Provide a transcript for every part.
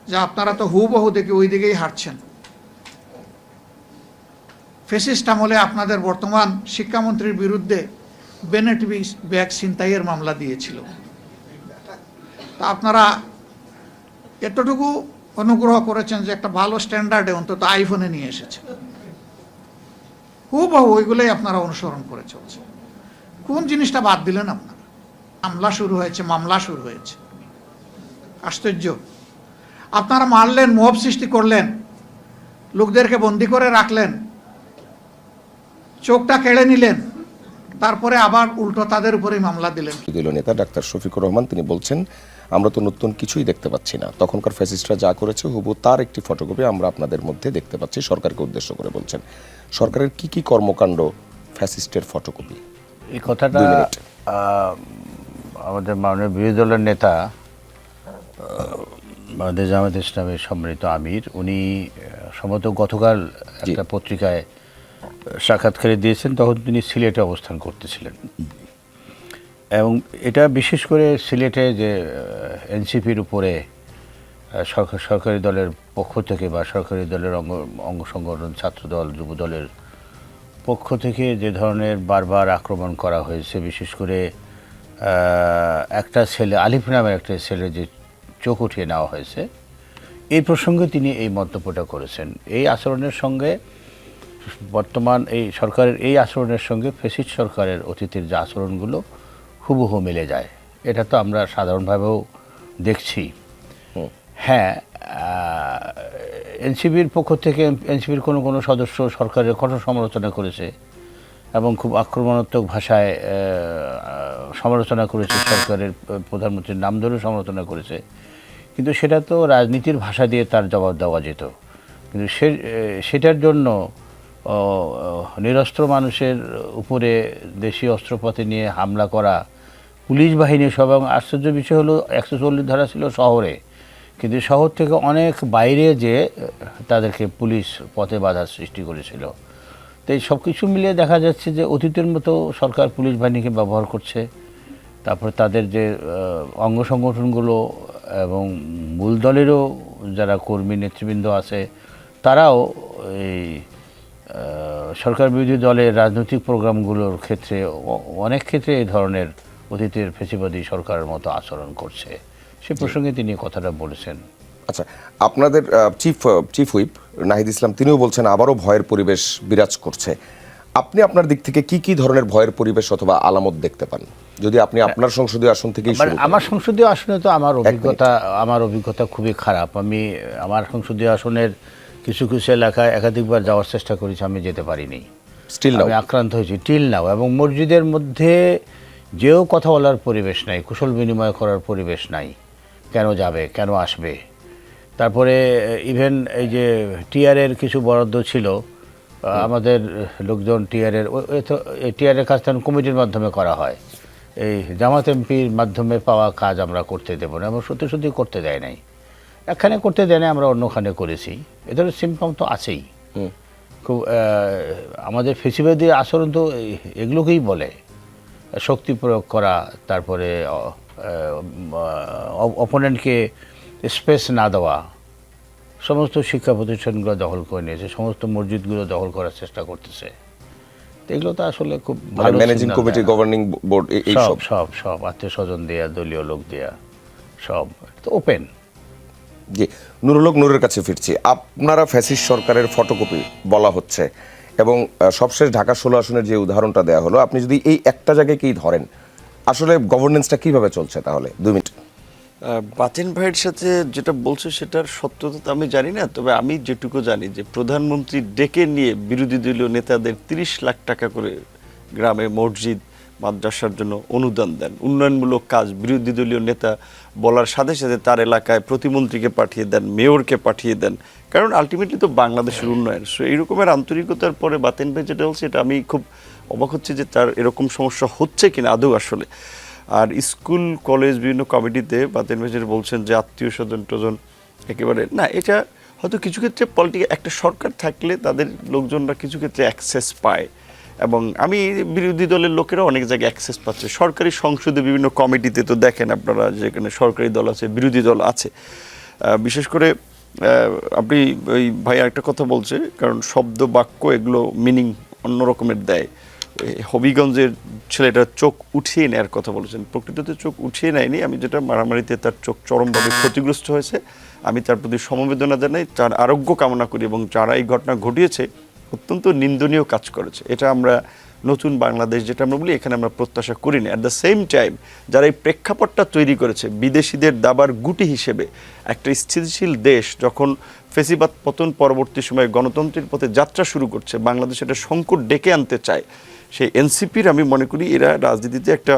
যে আপনারা তো হুবহু দেখে ওই দিকেই হাঁটছেন। ফ্যাসিস্ট আমলে আপনাদের বর্তমান শিক্ষামন্ত্রীর বিরুদ্ধে বেনেট ব্যাগ ছিনতাইয়ের মামলা দিয়েছিল। তা আপনারা এতটুকু অনুগ্রহ করেছেন যে একটা ভালো স্ট্যান্ডার্ডে অন্তত আইফোনে নিয়ে এসেছেন। হুবহু ওইগুলোই আপনারা অনুসরণ করে চলছে। কোন জিনিসটা বাদ দিলেন আপনারা? মামলা শুরু হয়েছে। আশ্চর্য। আপনারা মারলেন, মব সৃষ্টি করলেন, লোকদেরকে বন্দি করে রাখলেন, চোখটা কেড়ে নিলেন, তারপরে আবার উল্টো তাদের উপরেই মামলা দিলেন। দলীয় নেতা ডাক্তার শফিকুর রহমান তিনি বলছেন, আমরা তো নতুন কিছুই দেখতে পাচ্ছি না, তখনকার ফ্যাসিস্টরা যা করেছে হুবহু তার একটি ফটোকপি আমরা আপনাদের মধ্যে দেখতে পাচ্ছি। সরকারকে উদ্দেশ্য করে বলছেন, সরকারের কি কি কর্মকাণ্ড ফ্যাসিস্টের ফটোকপি? এই কথাটা আমাদের মাননীয় বিরোধী দলের নেতা আমাদের জামায়াত ইসলামের সম্মানিত আমির, উনি সম্ভবত গতকাল একটা পত্রিকায় সাক্ষাৎকারে দিয়েছেন, তখন তিনি সিলেটে অবস্থান করতেছিলেন। এবং এটা বিশেষ করে সিলেটে যে এনসিপির উপরে সরকারি দলের পক্ষ থেকে বা সরকারি দলের অঙ্গ সংগঠন, ছাত্রদল, যুবদলের পক্ষ থেকে যে ধরনের বারবার আক্রমণ করা হয়েছে, বিশেষ করে একটা ছেলে, আলিফ নামের একটা ছেলে যে চোখ উঠিয়ে নেওয়া হয়েছে, এই প্রসঙ্গে তিনি এই মন্তব্যটা করেছেন। এই আচরণের সঙ্গে বর্তমান এই সরকারের এই আচরণের সঙ্গে ফ্যাসিস্ট সরকারের অতীতের যে আচরণগুলো হুবহু মিলে যায়। এটা তো আমরা সাধারণভাবেও দেখছি। হ্যাঁ, এনসিপির পক্ষ থেকে এনসিপির কোনো সদস্য সরকারের কঠোর সমালোচনা করেছে এবং খুব আক্রমণাত্মক ভাষায় সমালোচনা করেছে, সরকারের প্রধানমন্ত্রীর নাম ধরে সমালোচনা করেছে। কিন্তু সেটা তো রাজনীতির ভাষা দিয়ে তার জবাব দেওয়া যেত। কিন্তু সেটার জন্য নিরস্ত্র মানুষের উপরে দেশীয় অস্ত্রপাতি নিয়ে হামলা করা, পুলিশ বাহিনী সব, এবং আশ্চর্য বিষয় হলো 140 ধারা ছিল শহরে, কিন্তু শহর থেকে অনেক বাইরে যে তাদেরকে পুলিশ পথে বাধার সৃষ্টি করেছিল। তো এই সব কিছু মিলিয়ে দেখা যাচ্ছে যে অতীতের মতো সরকার পুলিশ বাহিনীকে ব্যবহার করছে। তারপর তাদের যে অঙ্গ সংগঠনগুলো এবং মূল দলেরও যারা কর্মী নেতৃবৃন্দ আছে, তারাও এই সরকার বিরোধী দলের রাজনৈতিক প্রোগ্রামগুলোর ক্ষেত্রে অনেক ক্ষেত্রে এই ধরনের অতীতের ফ্যাসিবাদী সরকারের মতো আচরণ করছে। সে প্রসঙ্গে তিনি কথাটা বলেছেন। আচ্ছা, আপনাদের চিফ হুইপ নাহিদ ইসলাম তিনিও বলছেন আবারও ভয়ের পরিবেশ বিরাজ করছে। আপনি আপনার দিক থেকে কি কি ধরনের ভয়ের পরিবেশ অথবা আলামত দেখতে পান, যদি আপনি আপনার সংসদীয় আসন থেকেই শুরু করেন? আমার সংসদীয় আসনে তো আমার অভিজ্ঞতা খুবই খারাপ। আমি আমার সংসদীয় আসনের কিছু কিছু এলাকায় একাধিকবার যাওয়ার চেষ্টা করেছি, আমি যেতে পারিনি। আমি আক্রান্ত হয়েছি টিল নাও। এবং মসজিদের মধ্যে যেও কথা বলার পরিবেশ নাই, কুশল বিনিময় করার পরিবেশ নাই, কেন যাবে, কেন আসবে। তারপরে ইভেন এই যে টিআরের কিছু বরাদ্দ ছিল, আমাদের লোকজন টিআরের কাজ তখন কমিটির মাধ্যমে করা হয়, এই জামাত এমপির মাধ্যমে পাওয়া কাজ আমরা করতে দেবো না, এবং সত্যি করতে দেয় নাই। এখানে করতে দেয় না, আমরা অন্যখানে করেছি। এদের সিম্পটম তো আছেই। খুব আমাদের ফ্যাসিবাদী আচরণ তো এগুলোকেই বলে, শক্তি প্রয়োগ করা, তারপরে অপোনেন্টকে স্পেস না দেওয়া। সমস্ত শিক্ষা প্রতিষ্ঠানগুলো দখল করে নিয়েছে, সমস্ত মসজিদগুলো দখল করার চেষ্টা করতেছে। এগুলো তো আসলে খুব ভালো, ম্যানেজিং কমিটি, গভর্নিং বোর্ড, এই সব আত্মীয় স্বজন দেয়া, দলীয় লোক দেয়া, সব তো ওপেন। জি, নূরের কাছে ফিরছি। আপনারা ফ্যাসিস্ট সরকারের ফটোকপি বলা হচ্ছে, এবং সবশেষ ঢাকা 16 আসনের যে উদাহরণটা দেওয়া হলো, আপনি যদি এই একটা জায়গাকেই ধরেন, আসলে গভর্নেন্সটা কিভাবে চলছে তাহলে? 2 মিনিট। বাতিন ভাইয়ের সাথে যেটা বলছে সেটার সত্যতা তো আমি জানি না, তবে আমি যেটুকু জানি যে প্রধানমন্ত্রী ডেকে নিয়ে বিরোধী দলীয় নেতাদের 30 লাখ টাকা করে গ্রামে মসজিদ মাদ্রাসার জন্য অনুদান দেন, উন্নয়নমূলক কাজ বিরোধী দলীয় নেতা বলার সাথে সাথে তার এলাকায় প্রতিমন্ত্রীকে পাঠিয়ে দেন, মেয়রকে পাঠিয়ে দেন, কারণ আলটিমেটলি তো বাংলাদেশের উন্নয়ন। সো এই রকমের আন্তরিকতার পরে বাতিন ভাই যেটা বলছে, এটা আমি খুব অবাক হচ্ছে যে তার এরকম সমস্যা হচ্ছে কিনা আদৌ আসলে। আর স্কুল কলেজ বিভিন্ন কমিটিতে বাতিন ভাই যেটা বলছেন যে আত্মীয় স্বজন টজন একেবারে না, এটা হয়তো কিছু ক্ষেত্রে একটা সরকার থাকলে তাদের লোকজনরা কিছু ক্ষেত্রে অ্যাক্সেস পায়, এবং আমি বিরোধী দলের লোকেরা অনেক জায়গায় অ্যাক্সেস পাচ্ছে। সরকারি সংসদে বিভিন্ন কমিটিতে তো দেখেন আপনারা, যেখানে সরকারি দল আছে, বিরোধী দল আছে, বিশেষ করে আপনি ওই ভাই একটা কথা বলছে, কারণ শব্দ বাক্য এগুলো মিনিং অন্য রকমের দেয়। হবিগঞ্জের ছেলেটা চোখ উঠিয়ে নেয়ার কথা বলেছেন, প্রকৃততে চোখ উঠিয়ে নেয়নি। আমি যেটা মারামারিতে তার চোখ চরমভাবে ক্ষতিগ্রস্ত হয়েছে, আমি তার প্রতি সমবেদনা জানাই, তার আরোগ্য কামনা করি, এবং যারা এই ঘটনা ঘটিয়েছে অত্যন্ত নিন্দনীয় কাজ করেছে। এটা আমরা নতুন বাংলাদেশ যেটা আমরা বলি, এখানে আমরা প্রত্যাশা করি না। অ্যাট দ্য সেম টাইম যারা এই প্রেক্ষাপটটা তৈরি করেছে বিদেশিদের দাবার গুটি হিসেবে, একটা স্থিতিশীল দেশ যখন ফেসিবাদ পতন পরবর্তী সময়ে গণতন্ত্রের পথে যাত্রা শুরু করছে, বাংলাদেশ এটা সংকট ডেকে আনতে চায়, সেই এনসিপির আমি মনে করি এরা রাজনীতিতে একটা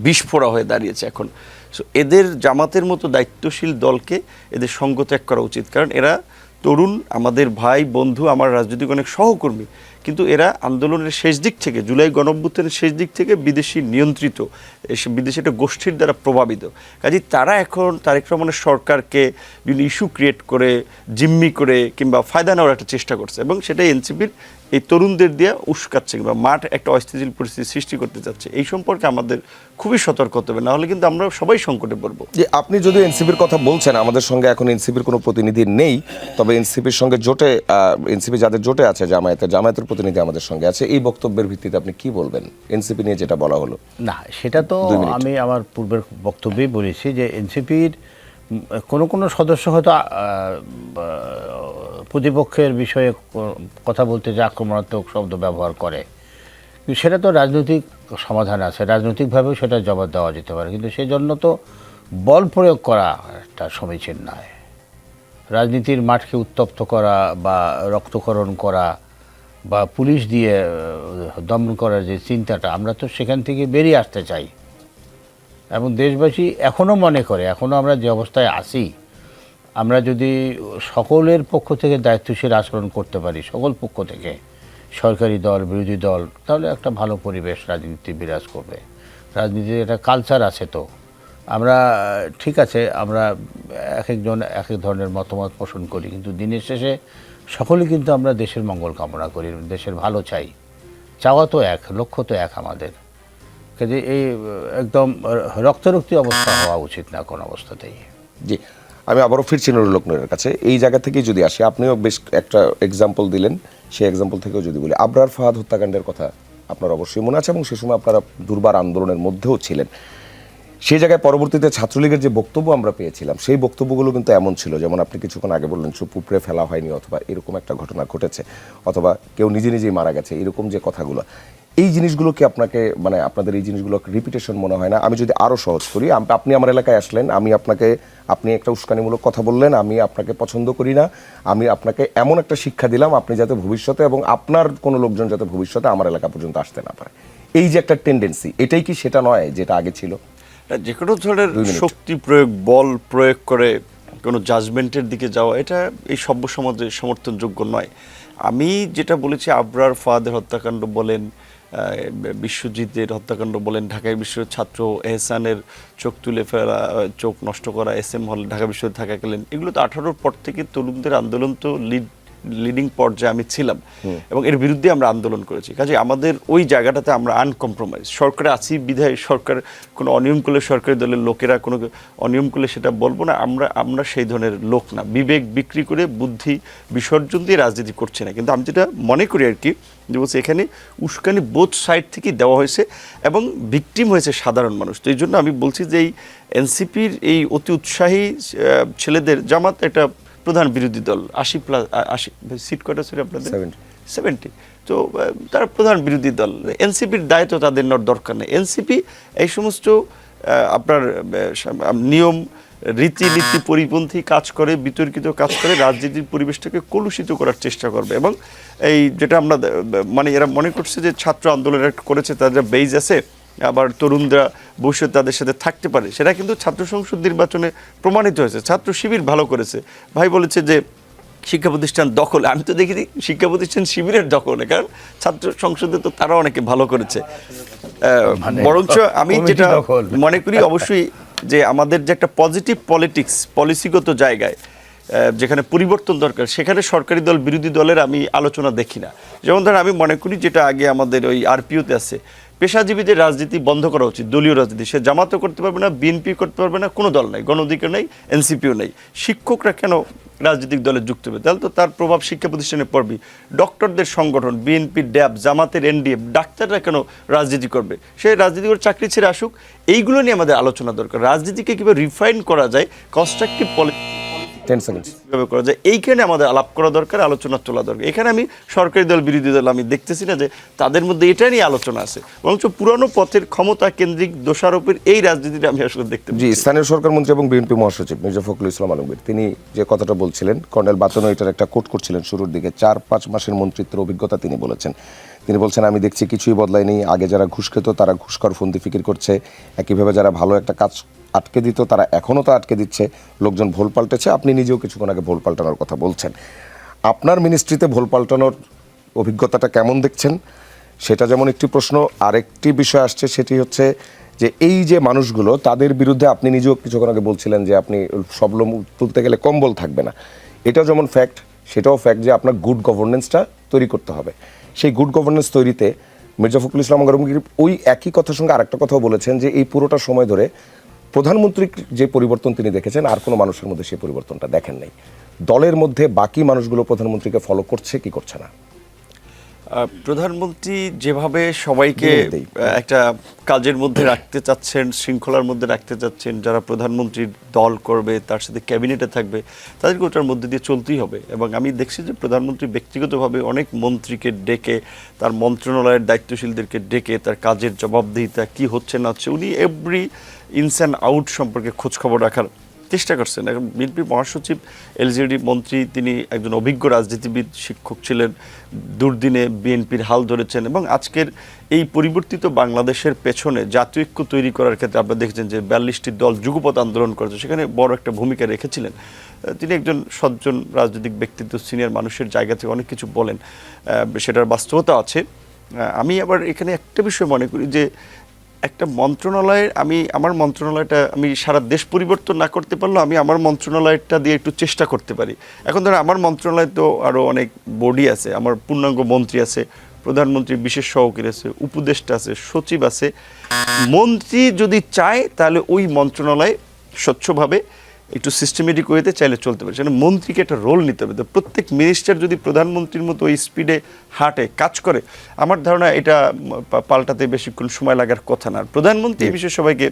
বিস্ফোরা হয়ে দাঁড়িয়েছে এখন। সো এদের জামাতের মতো দায়িত্বশীল দলকে এদের সঙ্গ ত্যাগ করা উচিত, কারণ এরা তরুণ, আমাদের ভাই বন্ধু, আমার রাজনৈতিক অনেক সহকর্মী, কিন্তু এরা আন্দোলনের শেষ দিক থেকে, জুলাই গণঅভ্যুত্থানের শেষ দিক থেকে বিদেশি নিয়ন্ত্রিত, বিদেশি একটা গোষ্ঠীর দ্বারা প্রভাবিত। কাজেই তারা এখন তারেক রহমানের সরকারকে বিভিন্ন ইস্যু ক্রিয়েট করে, জিম্মি করে কিংবা ফায়দা নেওয়ার একটা চেষ্টা করছে, এবং সেটাই এনসিপির এই তরুণদের দিয়ে উস্কাচ্ছে কিংবা মাঠ একটা অস্থিতিশীল পরিস্থিতি সৃষ্টি করতে চাচ্ছে। এই সম্পর্কে আমাদের খুবই সতর্ক হতে হবে, নাহলে কিন্তু আমরা সবাই সংকটে পড়বো। যে আপনি যদি এনসিপির কথা বলছেন, আমাদের সঙ্গে এখন এনসিপির কোনো প্রতিনিধি নেই, তবে এনসিপির সঙ্গে জোটে, এনসিপি যাদের জোটে আছে, জামায়াতের প্রতিনিধি আমাদের সঙ্গে আছে, এই বক্তব্যের ভিত্তিতে আপনি কি বলবেন এনসিপি নিয়ে যেটা বলা হলো? না, সেটা তো আমি আমার পূর্বের বক্তব্যেই বলেছি যে এনসিপির কোনো সদস্য হয়তো প্রতিপক্ষের বিষয়ে কথা বলতে যে আক্রমণাত্মক শব্দ ব্যবহার করে, কিন্তু সেটা তো রাজনৈতিক সমাধান আছে, রাজনৈতিকভাবেও সেটা জবাব দেওয়া যেতে পারে, কিন্তু সেজন্য তো বল প্রয়োগ করা একটা সমীচীন নয়। রাজনীতির মাঠকে উত্তপ্ত করা বা রক্তকরণ করা বা পুলিশ দিয়ে দমন করার যে চিন্তাটা, আমরা তো সেখান থেকে বেরিয়ে আসতে চাই। এবং দেশবাসী এখনও মনে করে, এখনও আমরা যে অবস্থায় আছি, আমরা যদি সকলের পক্ষ থেকে দায়িত্বশীল আচরণ করতে পারি, সকল পক্ষ থেকে, সরকারি দল, বিরোধী দল, তাহলে একটা ভালো পরিবেশ রাজনীতি বিরাজ করবে। রাজনীতির একটা কালচার আছে। তো আমরা ঠিক আছে, আমরা এক একজন এক এক ধরনের মতামত পোষণ করি, কিন্তু দিনের শেষে সকলে কিন্তু আমরা দেশের মঙ্গল কামনা করি, দেশের ভালো চাই। চাওয়া তো এক, লক্ষ্য তো এক আমাদের। কাজে এই একদম রক্তারক্তি অবস্থা হওয়া উচিত না কোনো অবস্থাতেই। জি, আমি আবারও ফিরছি নুরুল হক নূরের কাছে। এই জায়গা থেকেই যদি আসি, আপনিও বেশ একটা এক্সাম্পল দিলেন, সেই এক্সাম্পল থেকেও যদি বলি, আবরার ফাহাদ হত্যাকাণ্ডের কথা আপনার অবশ্যই মনে আছে, এবং সে সময় আপনারা দুর্বার আন্দোলনের মধ্যেও ছিলেন। সেই জায়গায় পরবর্তীতে ছাত্রলীগের যে বক্তব্য আমরা পেয়েছিলাম, সেই বক্তব্যগুলো কিন্তু এমন ছিল, যেমন আপনি কিছুক্ষণ আগে বললেন চুপ উপড়ে ফেলা হয়নি, অথবা এরকম একটা ঘটনা ঘটেছে, অথবা কেউ নিজে নিজেই মারা গেছে, এরকম যে কথাগুলো, এই জিনিসগুলো কি আপনাকে, মানে আপনাদের এই জিনিসগুলো রিপিটেশন মনে হয় না? আমি যদি আরও সহজ করি, আপনি আমার এলাকায় আসলেন, আপনি একটা উস্কানিমূলক কথা বললেন, আমি আপনাকে পছন্দ করি না, আমি আপনাকে এমন একটা শিক্ষা দিলাম আপনি যাতে ভবিষ্যতে, এবং আপনার কোনো লোকজন যাতে ভবিষ্যতে আমার এলাকা পর্যন্ত আসতে না পারে, এই যে একটা টেন্ডেন্সি, এটাই কি সেটা নয় যেটা আগে ছিল? যে কোনো ধরনের শক্তি প্রয়োগ, বল প্রয়োগ করে কোনো জাজমেন্টের দিকে যাওয়া, এটা এই সভ্য সমাজে সমর্থনযোগ্য নয়। আমি যেটা বলেছি, আবরার ফাহাদের হত্যাকাণ্ড বলেন, বিশ্বজিতের হত্যাকাণ্ড বলেন, ঢাকায় বিশ্ববিদ্যালয়ের ছাত্র এহসানের চোখ তুলে ফেলা, চোখ নষ্ট করা, SM হল ঢাকা বিশ্ববিদ্যালয়ে থাকাকালীন, এগুলো তো 18-র পর থেকে তরুণদের আন্দোলন তো লিডিং পর্যায়ে আমি ছিলাম, এবং এর বিরুদ্ধে আমরা আন্দোলন করেছি। কাজে আমাদের ওই জায়গাটাতে আমরা আনকম্প্রোমাইজ। সরকারে আছি বিধায় সরকার কোনো অনিয়ম করলে, সরকারি দলের লোকেরা কোনো অনিয়ম করলে সেটা বলবো না, আমরা সেই ধরনের লোক না। বিবেক বিক্রি করে বুদ্ধি বিসর্জন দিয়ে রাজনীতি করছে না। কিন্তু আমি যেটা মনে করি আর কি, যে বলছি এখানে উস্কানি বোথ সাইড থেকেই দেওয়া হয়েছে, এবং ভিকটিম হয়েছে সাধারণ মানুষ। তো এই জন্য আমি বলছি যে এই এনসিপির এই অতি উৎসাহী ছেলেদের, জামাত একটা প্রধান বিরোধী দল, 80+ সিট কয়টা ছিল আপনাদের? 70। তো তারা প্রধান বিরোধী দল, এনসিপির দায়িত্ব তাদের নেওয়ার দরকার নেই। এনসিপি এই সমস্ত আপনার নিয়ম রীতিনীতি পরিপন্থী কাজ করে, বিতর্কিত কাজ করে, রাজনীতির পরিবেশটাকে কলুষিত করার চেষ্টা করবে। এবং এই যেটা আমরা মানে এরা মনে করছে যে ছাত্র আন্দোলন করেছে, তাদের বেইজ আছে, আবার তরুণরা ভবিষ্যৎ তাদের সাথে থাকতে পারে, সেটা কিন্তু ছাত্র সংসদ নির্বাচনে প্রমাণিত হয়েছে। ছাত্র শিবির ভালো করেছে। ভাই বলেছে যে শিক্ষা প্রতিষ্ঠান দখল, আমি তো দেখি শিক্ষা প্রতিষ্ঠান শিবিরের দখলে, কারণ ছাত্র সংসদে তো তারা অনেকে ভালো করেছে। বরঞ্চ আমি যেটা মনে করি অবশ্যই যে আমাদের যে একটা পজিটিভ পলিটিক্স, পলিসিগত জায়গায় যেখানে পরিবর্তন দরকার, সেখানে সরকারি দল বিরোধী দলের আমি আলোচনা দেখি না। যেমন ধরেন আমি মনে করি যেটা আগে আমাদের ওই RPO-তে আছে, পেশাজীবীদের রাজনীতি বন্ধ করা উচিত, দলীয় রাজনীতি। সে জামাতও করতে পারবে না, বিএনপি করতে পারবে না, কোনো দল নাই, গণ অধিকার নেই, এনসিপিও নেই। শিক্ষকরা কেন রাজনৈতিক দলে যুক্ত হবে? তাহলে তো তার প্রভাব শিক্ষা প্রতিষ্ঠানে পড়বে। ডক্টরদের সংগঠন, বিএনপি, ড্যাব, জামাতের এনডিএফ, ডাক্তাররা কেন রাজনীতি করবে? সে রাজনীতি করে চাকরি ছেড়ে আসুক। এইগুলো নিয়ে আমাদের আলোচনা দরকার। রাজনীতিকে কীভাবে রিফাইন করা যায়, কনস্ট্রাকটিভ পলিসি 10 seconds. কীভাবে করা যায়, এইখানে আমাদের আলাপ করা দরকার, আলোচনা তোলা দরকার। এখানে আমি সরকারি দল বিরোধী দল আমি দেখতেছি না যে তাদের মধ্যে এটা নিয়ে আলোচনা আছে, বরঞ্চ পুরানো পথের ক্ষমতা কেন্দ্রিক দোষারোপের এই রাজনীতিটা আমি আসলে দেখতে জি, পাচ্ছি। স্থানীয় সরকার মন্ত্রী এবং বিএনপি মহাসচিব মির্জা ফখরুল ইসলাম আলমগীর তিনি যে কথাটা বলছিলেন, কর্নেল বাতনও এটার একটা কোট করছিলেন শুরুর দিকে, 4-5 মাসের মন্ত্রিত্বের অভিজ্ঞতা তিনি বলেছেন। তিনি বলছেন, আমি দেখছি কিছুই বদলায়নি। আগে যারা ঘুষ খেত তারা ঘুষখোর ফন্দি ফিকির করছে, একইভাবে যারা ভালো একটা কাজ আটকে দিত তারা এখনও তা আটকে দিচ্ছে, লোকজন ভোল পাল্টেছে। আপনি নিজেও কিছুক্ষণ আগে ভোল পাল্টানোর কথা বলছেন। আপনার মিনিস্ট্রিতে ভোল পাল্টানোর অভিজ্ঞতাটা কেমন দেখছেন সেটা যেমন একটি প্রশ্ন, আরেকটি বিষয় আসছে সেটি হচ্ছে যে এই যে মানুষগুলো তাদের বিরুদ্ধে আপনি নিজেও কিছুক্ষণ আগে বলছিলেন যে আপনি সব লোম তুলতে গেলে কম্বল থাকবে না, এটাও যেমন ফ্যাক্ট, সেটাও ফ্যাক্ট যে আপনার গুড গভর্নেন্সটা তৈরি করতে হবে। সেই গুড গভর্নেন্স তৈরিতে মির্জা ফখরুল ইসলাম আলমগীর ওই একই কথার সঙ্গে আরেকটা কথাও বলেছেন যে এই পুরোটা সময় ধরে প্রধানমন্ত্রীর যে পরিবর্তন তিনি দেখেছেন আর কোনো মানুষের মধ্যে সেই পরিবর্তনটা দেখেন নাই। দলের মধ্যে বাকি মানুষগুলো প্রধানমন্ত্রীকে ফলো করছে কি করছে না? প্রধানমন্ত্রী যেভাবে সবাইকে একটা কাজের মধ্যে রাখতে চাচ্ছেন, শৃঙ্খলার মধ্যে রাখতে চাচ্ছেন, যারা প্রধানমন্ত্রীর দল করবে, তার সাথে ক্যাবিনেটে থাকবে, তাদেরকে ওটার মধ্যে দিয়ে চলতেই হবে। এবং আমি দেখছি যে প্রধানমন্ত্রী ব্যক্তিগতভাবে অনেক মন্ত্রীকে ডেকে, তার মন্ত্রণালয়ের দায়িত্বশীলদেরকে ডেকে তার কাজের জবাবদিহিতা কী হচ্ছে না হচ্ছে, উনি এভরি ইনস অ্যান্ড আউট সম্পর্কে খোঁজখবর রাখার চেষ্টা করছেন। এখন বিএনপি মহাসচিব, এলজেডি মন্ত্রী, তিনি একজন অভিজ্ঞ রাজনীতিবিদ, শিক্ষক ছিলেন, দুর্দিনে বিএনপির হাল ধরেছেন। এবং আজকের এই পরিবর্তিত বাংলাদেশের পেছনে জাতীয় ঐক্য তৈরি করার ক্ষেত্রে আপনারা দেখেছেন যে 42টি দল যুগপৎ আন্দোলন করেছে, সেখানে বড় একটা ভূমিকা রেখেছিলেন। তিনি একজন সজ্জন রাজনৈতিক ব্যক্তিত্ব, সিনিয়র মানুষের জায়গা থেকে অনেক কিছু বলেন, সেটার বাস্তবতা আছে। আমি আবার এখানে একটা বিষয় মনে করি যে একটা মন্ত্রণালয়ের, আমার মন্ত্রণালয়টা আমি সারা দেশ পরিবর্তন না করতে পারলেও আমি আমার মন্ত্রণালয়টা দিয়ে একটু চেষ্টা করতে পারি। এখন ধরো আমার মন্ত্রণালয় তো আরও অনেক বডি আছে, আমার পূর্ণাঙ্গ মন্ত্রী আছে, প্রধানমন্ত্রীর বিশেষ সহকারী আছে, উপদেষ্টা আছে, সচিব আছে। মন্ত্রী যদি চায় তাহলে ওই মন্ত্রণালয় স্বচ্ছভাবে একটু সিস্টেমেটিক ওয়েতে চাইলে চলতে পারে, সেখানে মন্ত্রীকে একটা রোল নিতে হবে। তো প্রত্যেক মিনিস্টার যদি প্রধানমন্ত্রীর মতো ওই স্পিডে হাঁটে, কাজ করে, আমার ধারণা এটা পাল্টাতে বেশিক্ষণ সময় লাগার কথা না। প্রধানমন্ত্রী এই বিষয়ে সবাইকে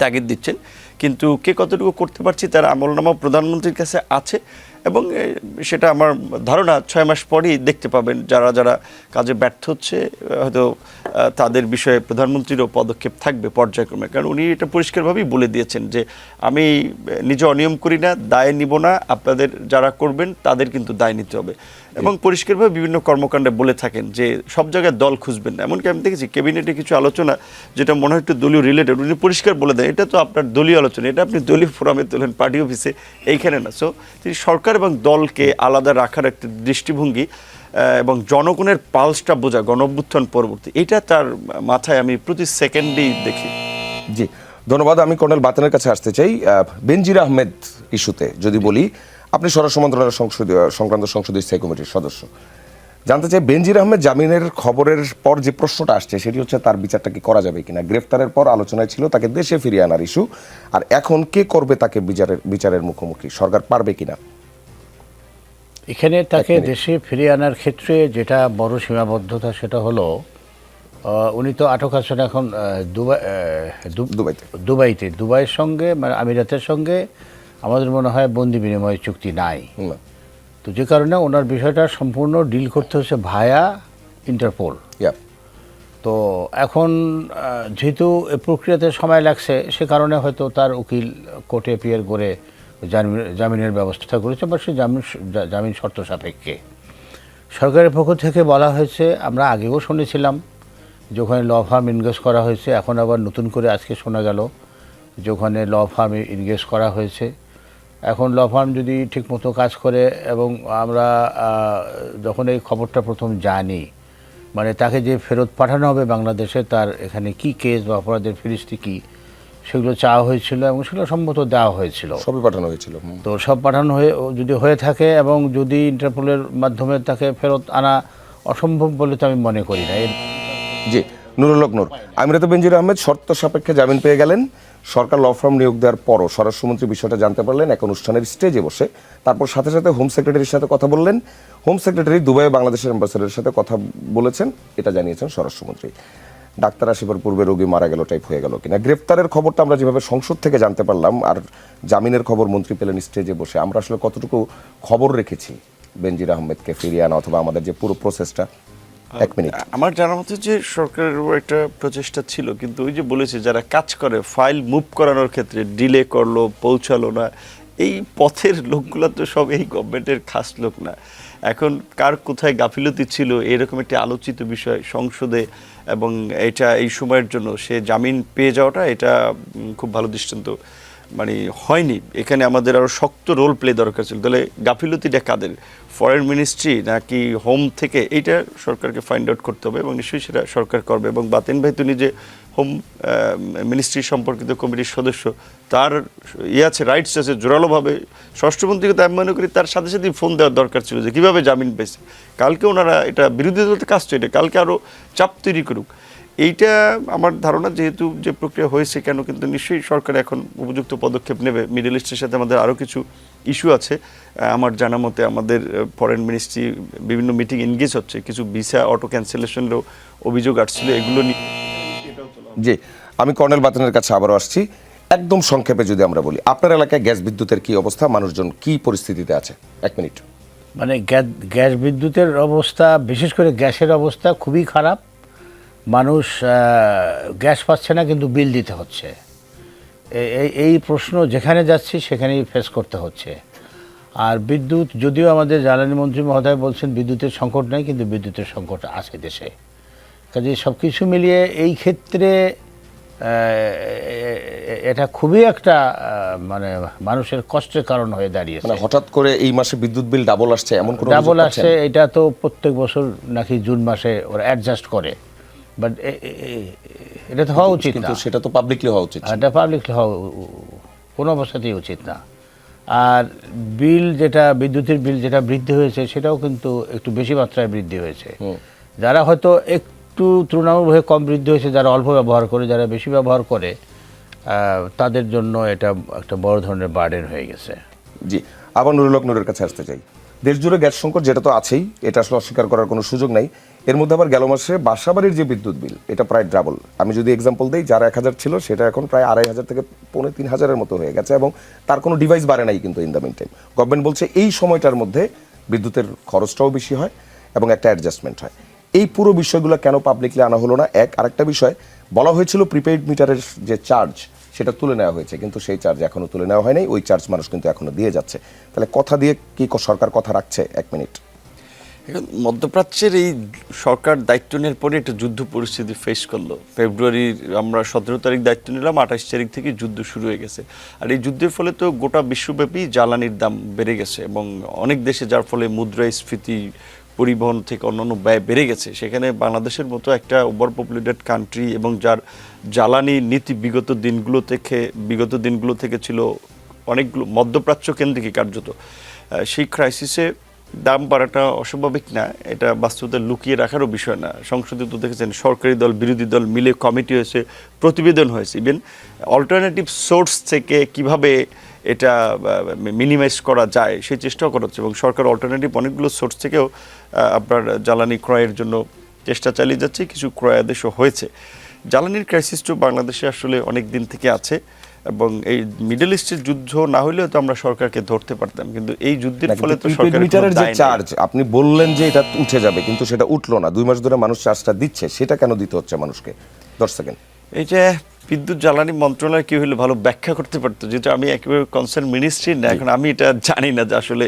তাগিদ দিচ্ছেন, কিন্তু কে কতটুকু করতে পারছি তার আমলনামা প্রধানমন্ত্রীর কাছে আছে। এবং সেটা আমার ধারণা 6 মাস পরেই দেখতে পাবেন যারা যারা কাজে ব্যর্থ হচ্ছে, হয়তো তাদের বিষয়ে প্রধানমন্ত্রীরও পদক্ষেপ থাকবে পর্যায়ক্রমে। কারণ উনি এটা পরিষ্কারভাবেই বলে দিয়েছেন যে আমি নিজে অনিয়ম করি না, দায় নিব না, আপনাদের যারা করবেন তাদের কিন্তু দায় নিতে হবে। এবং পরিষ্কারভাবে বিভিন্ন কর্মকাণ্ডে বলে থাকেন যে সব জায়গায় দল খুঁজবেন না। এমনকি আমি দেখেছি ক্যাবিনেটে কিছু আলোচনা যেটা মনে হয় একটু দলীয় রিলেটেড, উনি পরিষ্কার বলে দেন এটা তো আপনার দলীয় আলোচনা, এটা আপনি দলীয় ফোরামে তোলেন, পার্টি অফিসে, এইখানে না। সো তিনি সরকার এবং দলকে আলাদা রাখার একটা দৃষ্টিভঙ্গি এবং জনগণের পালসটা বোঝা গণঅভ্যুত্থান পরবর্তী, এটা তার মাথায় আমি প্রতি সেকেন্ডেই দেখি। জি, ধন্যবাদ। আমি কর্নেল বাতেনের কাছে আসতে চাই। বেনজির আহমেদ ইস্যুতে যদি বলি, আপনি স্বরাষ্ট্র মন্ত্রণালয়ের সংক্রান্ত সংসদীয় স্থায়ী কমিটির সদস্য, জানতে চাই বেনজির আহমেদ জামিনের খবরের পর যে প্রশ্নটা আসছে সেটি হচ্ছে তার বিচারটা কি করা যাবে কিনা। গ্রেফতারের পর আলোচনায় ছিল তাকে দেশে ফিরিয়ে আনার ইস্যু, আর এখন কে করবে তাকে বিচারের মুখোমুখি, সরকার পারবে কিনা? এখানে তাকে দেশে ফিরিয়ে আনার ক্ষেত্রে যেটা বড় সীমাবদ্ধতা সেটা হলো উনি তো আটক আছেন এখন দুবাইয়ের সঙ্গে, মানে আমিরাতের সঙ্গে আমাদের মনে হয় বন্দি বিনিময় চুক্তি নাই। তো যে কারণে ওনার বিষয়টা সম্পূর্ণ ডিল করতে হচ্ছে ভায়া ইন্টারপোল। তো এখন যেহেতু প্রক্রিয়াতে সময় লাগছে, সে কারণে হয়তো তার উকিল কোর্টে অ্যাপিয়ার করে জামিনের ব্যবস্থা করেছে, বা সে জামিন শর্ত সাপেক্ষে। সরকারের পক্ষ থেকে বলা হয়েছে, আমরা আগেও শুনেছিলাম যে ওখানে ল ফার্ম ইনগেজ করা হয়েছে, এখন আবার নতুন করে আজকে শোনা গেল যে ওখানে ল ফার্ম ইনগেজ করা হয়েছে। এখন ল ফার্ম যদি ঠিকমতো কাজ করে, এবং আমরা যখন এই খবরটা প্রথম জানি, মানে তাকে যে ফেরত পাঠানো হবে বাংলাদেশে, তার এখানে কি কেস বা অপরাধের ফিরিস্তি কী, সেগুলো চাওয়া হয়েছিল এবং সেগুলো সম্মত দেওয়া হয়েছিল, সবই পাঠানো হয়েছিল। তো সব পাঠানো যদি হয়ে থাকে এবং যদি ইন্টারপোলের মাধ্যমে তাকে ফেরত আনা অসম্ভব বলে তো আমি মনে করি না। জি, নুরুল হক নূর, আমিরাত বেনজির আহমেদ শর্ত সাপেক্ষে জামিন পেয়ে গেলেন। সরকার ল ফার্ম নিয়োগ দেওয়ার পরও স্বরাষ্ট্রমন্ত্রী বিষয়টা জানতে পারলেন এক অনুষ্ঠানের স্টেজে বসে। তারপর সাথে সাথে হোম সেক্রেটারির সাথে কথা বললেন। হোম সেক্রেটারি দুবাইয়ে বাংলাদেশের অ্যাম্বাসেডারের সাথে কথা বলেছেন, এটা জানিয়েছেন স্বরাষ্ট্রমন্ত্রী। ডাক্তার আসিবার পূর্বে রোগী মারা গেল টাইপ হয়ে গেল কিনা। গ্রেফতারের খবরটা আমরা যেভাবে সংসদ থেকে জানতে পারলাম, আর জামিনের খবর মন্ত্রী পেলেন স্টেজে বসে, আমরা আসলে কতটুকু খবর রেখেছি বেনজির আহমেদকে ফিরিয়ে আনা অথবা আমাদের যে পুরো প্রসেসটা? এক মিনিট। আমার জানার মতে যে সরকারের একটা প্রচেষ্টা ছিল, কিন্তু ওই যে বলেছে যারা কাজ করে ফাইল মুভ করানোর ক্ষেত্রে ডিলে করলো, পৌঁছালো না, এই পথের লোকগুলো তো সব এই গভর্নমেন্টের খাস লোক না। এখন কার কোথায় গাফিলতি ছিল এরকম একটি আলোচিত বিষয় সংসদে, এবং এটা এই সময়ের জন্য সে জামিন পেয়ে যাওয়াটা এটা খুব ভালো দৃষ্টান্ত মানে হয়নি। এখানে আমাদের আরও শক্ত রোল প্লে দরকার ছিল। তাহলে গাফিলতিটা কাদের, ফরেন মিনিস্ট্রি নাকি হোম থেকে, এইটা সরকারকে ফাইন্ড আউট করতে হবে এবং নিশ্চয়ই সেটা সরকার করবে। এবং বাতেন ভাই তো নিজে হোম মিনিস্ট্রি সম্পর্কিত কমিটির সদস্য, তার আছে, রাইটস আছে জোরালোভাবে। স্বরাষ্ট্রমন্ত্রীকে তো আমি মনে করি তার সাথে সাথেই ফোন দেওয়ার দরকার ছিল যে কীভাবে জামিন পেয়েছে। কালকে ওনারা এটা বিরোধী দলতে কাজ তো, এটা কালকে আরও চাপ তৈরি করুক। এইটা আমার ধারণা, যেহেতু যে প্রক্রিয়া হয়েছে কেন, কিন্তু নিশ্চয়ই সরকার এখন উপযুক্ত পদক্ষেপ নেবে। মিডল ইস্টের সাথে আমাদের আরও কিছু ইস্যু আছে। আমার জানা মতে আমাদের ফরেন মিনিস্ট্রি বিভিন্ন মিটিং এনগেজ হচ্ছে, কিছু ভিসা অটো ক্যান্সেলেশনেরও অভিযোগ আসছিল, এগুলো নিয়ে। জি, আমি কর্নেল বাতেনের কাছে আবারও আসছি। একদম সংক্ষেপে যদি আমরা বলি, আপনার এলাকায় গ্যাস বিদ্যুতের কি অবস্থা, মানুষজন কি পরিস্থিতিতে আছে? এক মিনিট। মানে গ্যাস বিদ্যুতের অবস্থা, বিশেষ করে গ্যাসের অবস্থা খুবই খারাপ। মানুষ গ্যাস পাচ্ছে না, কিন্তু বিল দিতে হচ্ছে। এই প্রশ্ন যেখানে যাচ্ছি সেখানেই ফেস করতে হচ্ছে। আর বিদ্যুৎ, যদিও আমাদের জ্বালানি মন্ত্রী মহোদয় বলছেন বিদ্যুতের সংকট নেই, কিন্তু বিদ্যুতের সংকট আছে দেশে। কাজে সব কিছু মিলিয়ে এই ক্ষেত্রে এটা খুবই একটা মানে মানুষের কষ্টের কারণ হয়ে দাঁড়িয়েছে। মানে হঠাৎ করে এই মাসে বিদ্যুৎ বিল ডাবল আসছে, এমন কোনো ডাবল আসছে, এটা তো প্রত্যেক বছর নাকি জুন মাসে ওরা অ্যাডজাস্ট করে, বাট এটা তো হওয়া উচিত না। কিন্তু সেটা তো পাবলিকলি হওয়া উচিত। এটা পাবলিকলি হওয়া কোনো অবস্থাতেই উচিত না। আর বিল যেটা, বিদ্যুতের বিল যেটা বৃদ্ধি হয়েছে, সেটাও কিন্তু একটু বেশি মাত্রায় বৃদ্ধি হয়েছে। যারা হয়তো একটু তুলনামূলকভাবে কম বৃদ্ধি হয়েছে, যারা অল্প ব্যবহার করে, যারা বেশি ব্যবহার করে, তাদের জন্য এটা একটা বড় ধরনের বার্ডেন হয়ে গেছে। জি, আবার নুরুল হক নূরের কাছে আসতে চাই। দেশ জুড়ে গ্যাস সংকট যেটা তো আছেই, এটা আসলে অস্বীকার করার কোনো সুযোগ নাই। এর মধ্যে আবার গেল মাসে বাসাবাড়ির যে বিদ্যুৎ বিল, এটা প্রায় ডাবল। আমি যদি এক্সাম্পল দিই, যারা 1000 ছিল সেটা এখন প্রায় 2500 থেকে 2500-3000 মতো হয়ে গেছে, এবং তার কোনো ডিভাইস বাড়ে নাই কিন্তু in the meantime. Government বলছে এই সময়টার মধ্যে বিদ্যুতের খরচটাও বেশি হয় এবং একটা অ্যাডজাস্টমেন্ট হয়। এই পুরো বিষয়গুলো কেন পাবলিকলি আনা হলো না? আরেকটা বিষয় বলা হয়েছিল, প্রিপেইড মিটারের যে চার্জ সেটা তুলে নেওয়া হয়েছে, কিন্তু সেই চার্জ এখনো তুলে নেওয়া হয়নি। ওই চার্জ মানুষ কিন্তু এখনো দিয়ে যাচ্ছে। তাহলে কথা দিয়ে কি সরকার কথা রাখছে? এক মিনিট। এখন মধ্যপ্রাচ্যের এই সরকার দায়িত্ব নেওয়ার পরে একটা যুদ্ধ পরিস্থিতি ফেস করলো। ফেব্রুয়ারির আমরা 17 তারিখ দায়িত্ব নিলাম, 28 তারিখ থেকে যুদ্ধ শুরু হয়ে গেছে। আর এই যুদ্ধের ফলে তো গোটা বিশ্বব্যাপী জ্বালানির দাম বেড়ে গেছে এবং অনেক দেশে, যার ফলে মুদ্রাস্ফীতি, পরিবহন থেকে অন্যান্য ব্যয় বেড়ে গেছে। সেখানে বাংলাদেশের মতো একটা ওভার পপুলেটেড কান্ট্রি, এবং যার জ্বালানি নীতি বিগত দিনগুলো থেকে ছিল অনেকগুলো মধ্যপ্রাচ্য কেন্দ্রিক কার্যত, সেই ক্রাইসিসে দাম বাড়াটা অস্বাভাবিক না, এটা বাস্তবতা লুকিয়ে রাখারও বিষয় না। সংসদে তো দেখেছেন সরকারি দল বিরোধী দল মিলে কমিটি হয়েছে, প্রতিবেদন হয়েছে, ইভেন অল্টারনেটিভ সোর্স থেকে কিভাবে এটা মিনিমাইজ করা যায় সেই চেষ্টাও করা হচ্ছে। এবং সরকার অল্টারনেটিভ অনেকগুলো সোর্স থেকেও আপনার জ্বালানি ক্রয়ের জন্য চেষ্টা চালিয়ে যাচ্ছে, কিছু ক্রয়াদেশও হয়েছে। জ্বালানির ক্রাইসিসটা বাংলাদেশে আসলে অনেক দিন থেকে আছে, এবং এই মিডল ইস্টের যুদ্ধ না হলেও তো আমরা সরকারকে ধরতে পারতাম, কিন্তু এই যুদ্ধের ফলে তো সরকারের মিটারের যে চার্জ আপনি বললেন যে এটা উঠে যাবে, কিন্তু সেটা উঠলো না। 2 মাস ধরে মানুষ চার্জটা দিচ্ছে, সেটা কেন দিতে হচ্ছে মানুষকে? 10 সেকেন্ড। এই যে বিদ্যুৎ জ্বালানি মন্ত্রণালয় কি হলে ভালো ব্যাখ্যা করতে পারতো, যেটা আমি একেবারে কনসার্ন মিনিস্ট্রি না, এখন আমি এটা জানি না যে আসলে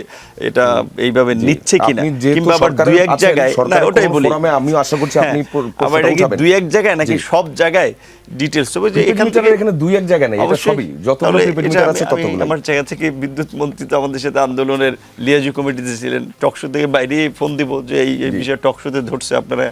এটা এইভাবে নিচ্ছে কিনা, কিংবা আবার 2-1 জায়গায়, না ওটাই বলি, আমিও আশা করছি আপনি আবার এটা কি 2-1 জায়গায় নাকি সব জায়গায় ডিটেইলস তবে যে এখান থেকে এখানে 2-1 জায়গা নেই, এটা সবই যতগুলো প্রিপেইড মিটার আছে ততগুলো। আমার জায়গা থেকে বিদ্যুৎ মন্ত্রী তো আমাদের সাথে আন্দোলনের লিয়াজু কমিটিতে ছিলেন, টকশো থেকে বাইরে ফোন দিব যে এই বিষয়ে টকশোতে ধরছে, আপনারা